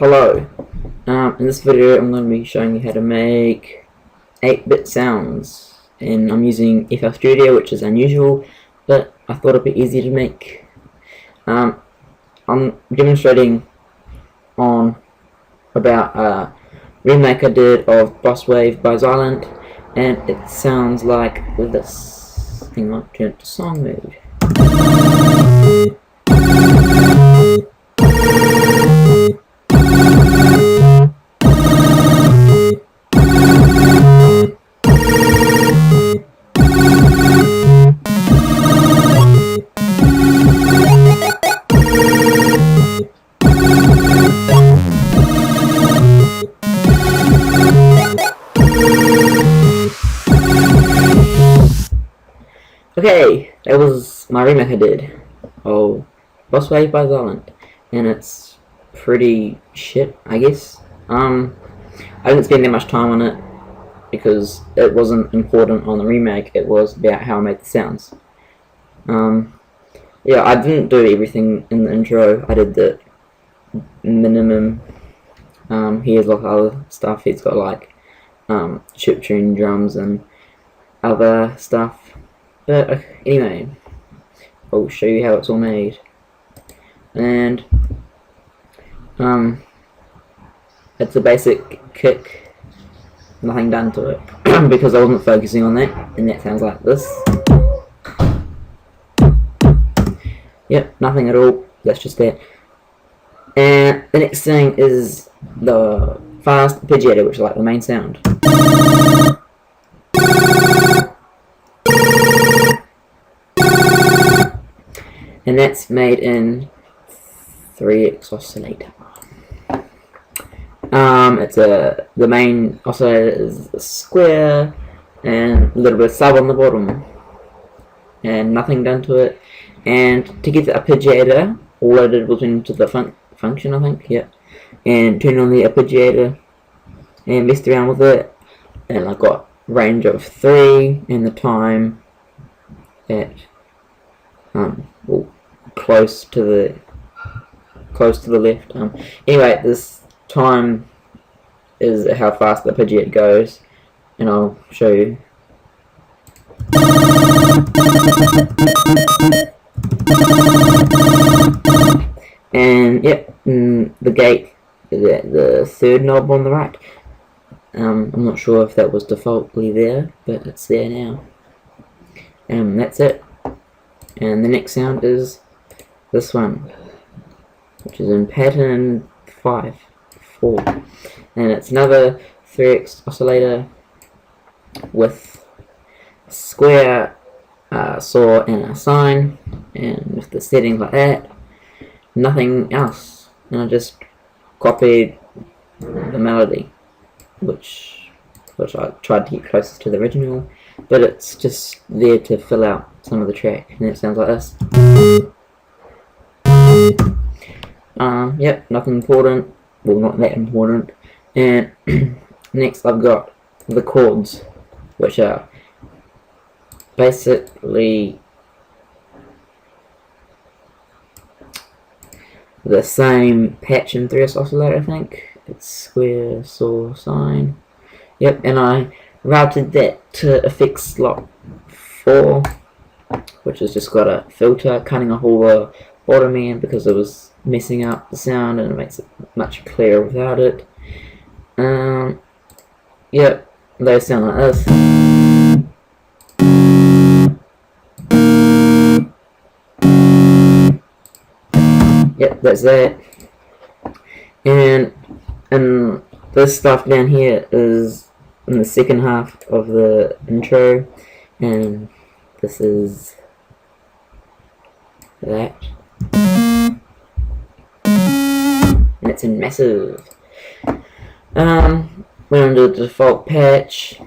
Hello. In this video I'm going to be showing you how to make 8-bit sounds, and I'm using FL Studio, which is unusual, but I thought it'd be easy to make. I'm demonstrating on about a remake I did of Boss Wave by Xilent, and it sounds like this. Hang on, turn it to song mode. Okay, that was my remake I did. Oh, Boss Wave by Xilent, and it's pretty shit, I guess. I didn't spend that much time on it because it wasn't important on the remake. It was about how I made the sounds. Yeah, I didn't do everything in the intro. I did the minimum. He has a lot of other stuff. He's got like chip tune drums and other stuff. But anyway, I'll show you how it's all made. And it's a basic kick, nothing done to it because I wasn't focusing on that, and that sounds like this. Yep, nothing at all. That's just that. And the next thing is the fast arpeggiator, which is like the main sound. And that's made in 3x oscillator. It's the main oscillator is a square and a little bit of sub on the bottom, and nothing done to it. And to get the arpeggiator, all I did was went into the function, I think, yeah, and turn on the arpeggiator and messed around with it, and I got range of 3 and the time at well, close to the left. Anyway, this time is how fast the arpeggiator goes, and I'll show you. And yep, the gate is at the third knob on the right. I'm not sure if that was defaultly there, but it's there now. That's it. And the next sound is this one, which is in pattern 5/4, and it's another 3x oscillator with a square, saw, and a sine, and with the settings like that, nothing else. And I just copied the melody, which I tried to get closest to the original, but it's just there to fill out some of the track, and it sounds like this. Yep, nothing important. Well, not that important. And next I've got the chords, which are basically the same patch in 3S oscillator, I think. It's square, saw, sine. Yep, and I routed that to effects slot 4, which has just got a filter cutting off all the bottom end because it was messing up the sound, and it makes it much clearer without it. Yep, they sound like this. Yep, that's that. And this stuff down here is in the second half of the intro, and this is that. And it's in massive. Went under the default patch,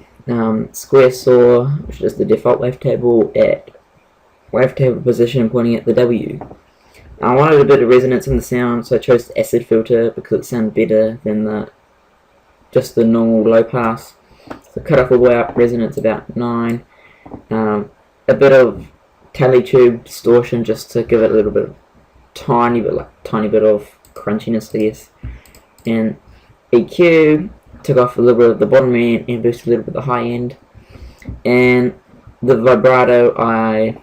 square saw, which is the default wavetable at wavetable position pointing at the W. I wanted a bit of resonance in the sound, so I chose the acid filter because it sounded better than just the normal low pass. So cut off all the way up, resonance about 9. A bit of teletube distortion just to give it a little bit of tiny bit of crunchiness, I guess. and EQ took off a little bit of the bottom end and boosted a little bit of the high end. And the vibrato, I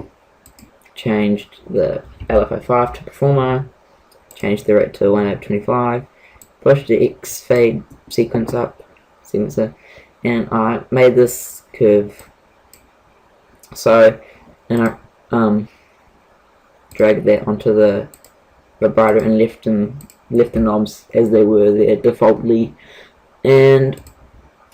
changed the LFO5 to Performer, changed the rate to 1/25, pushed the X fade sequencer, and I made this curve. So, and I dragged that onto the vibrato and left the knobs as they were there defaultly. And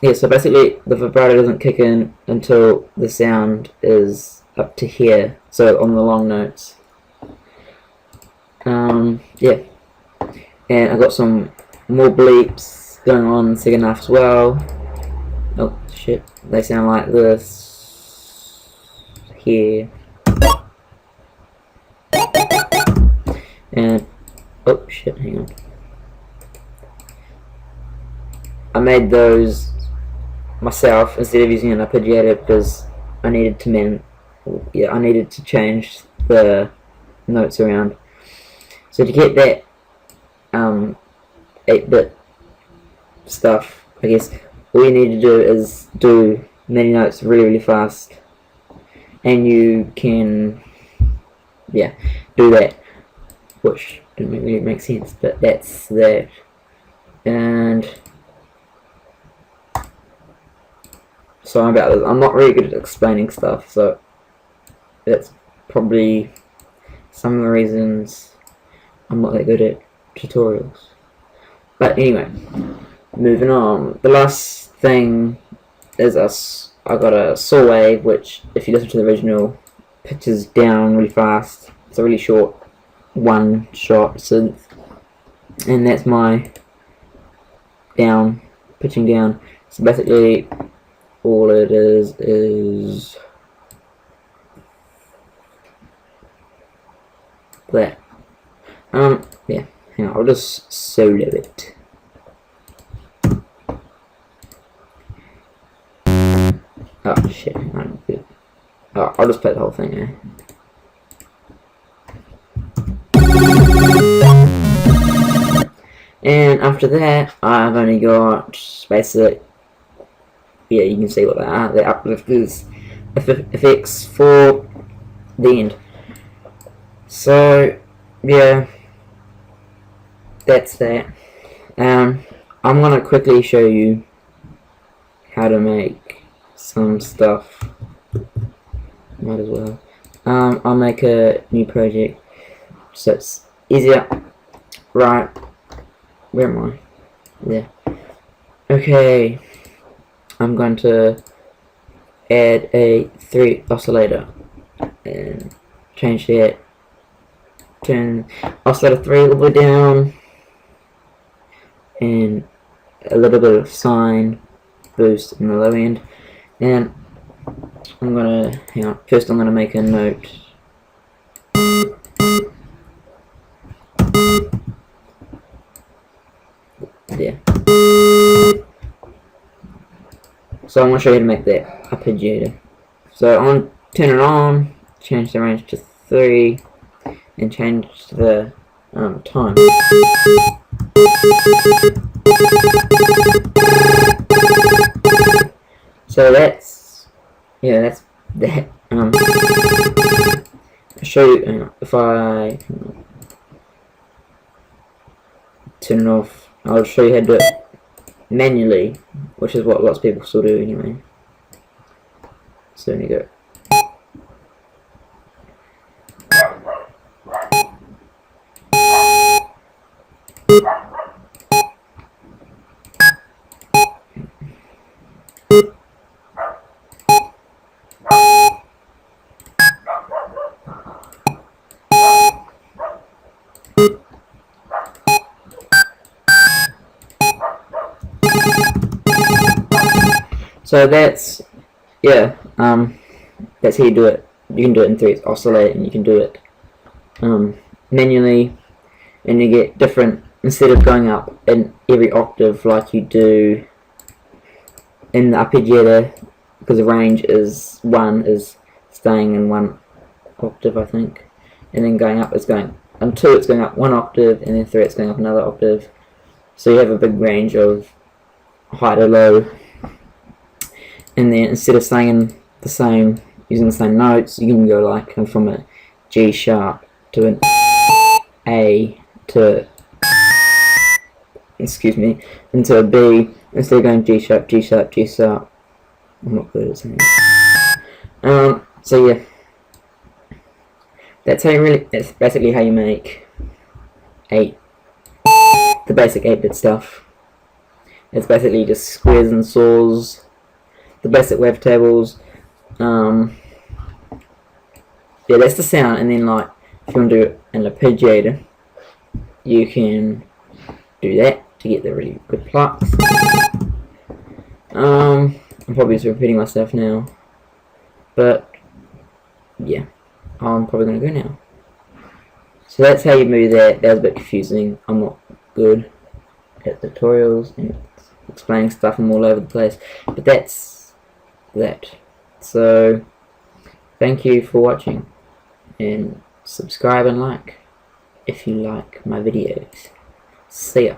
yeah, so basically the vibrato doesn't kick in until the sound is up to here, so on the long notes. Yeah, and I got some more bleeps going on in the second half as well. Oh shit, they sound like this here. And oh shit, hang on. I made those myself instead of using an arpeggiator because I needed to change the notes around. So to get that 8-bit stuff, I guess all you need to do is do many notes really fast, and you can do that, which didn't really make sense, but that's that. And sorry about this, I'm not really good at explaining stuff, so that's probably some of the reasons I'm not that good at tutorials. But anyway, moving on. The last thing is I got a saw wave, which if you listen to the original, pitches down really fast. It's a really short one-shot synth, and that's my pitching down. So basically all it is that. Yeah, hang on, I'll just solo it. Oh shit, I'll just play the whole thing now. And after that, I've only got basic. Yeah, you can see what the uplift is. Effects for the end. So yeah, that's that. I'm gonna quickly show you how to make some stuff. Might as well. I'll make a new project so it's easier. Right, where am I? There. Okay, I'm going to add a 3 oscillator and change that. Turn oscillator 3 all the way down, and a little bit of sine boost in the low end. And I'm gonna hang on. First, I'm gonna make a note. There. So I'm gonna show you how to make that arpeggiator. So I'm gonna turn it on, change the range to 3, and change the time. So that's that. I'll show you if I turn it off. I'll show you how to do it manually, which is what lots of people still do anyway. So there you go. So that's that's how you do it. You can do it in 3 oscillate, and you can do it manually, and you get different, instead of going up in every octave like you do in the arpeggiator, because the range is 1 is staying in 1 octave, I think, and then going up is going on 2 it's going up 1 octave, and then 3 it's going up another octave. So you have a big range of high to low, and then instead of singing the same, using the same notes, you can go like from a G sharp to an A to, excuse me, into a B, instead of going G sharp, G sharp, G sharp. I'm not good at singing. So yeah, that's basically how you make the basic 8-bit stuff. It's basically just squares and saws, the basic wavetables. Yeah, that's the sound, and then like if you want to do an arpeggiator, you can do that to get the really good plucks. I'm probably just repeating myself now, but yeah, I'm probably gonna go now. So that's how you move that. That was a bit confusing. I'm not good at tutorials and explaining stuff. I'm all over the place, but that's that. So thank you for watching, and subscribe and like if you like my videos. See ya.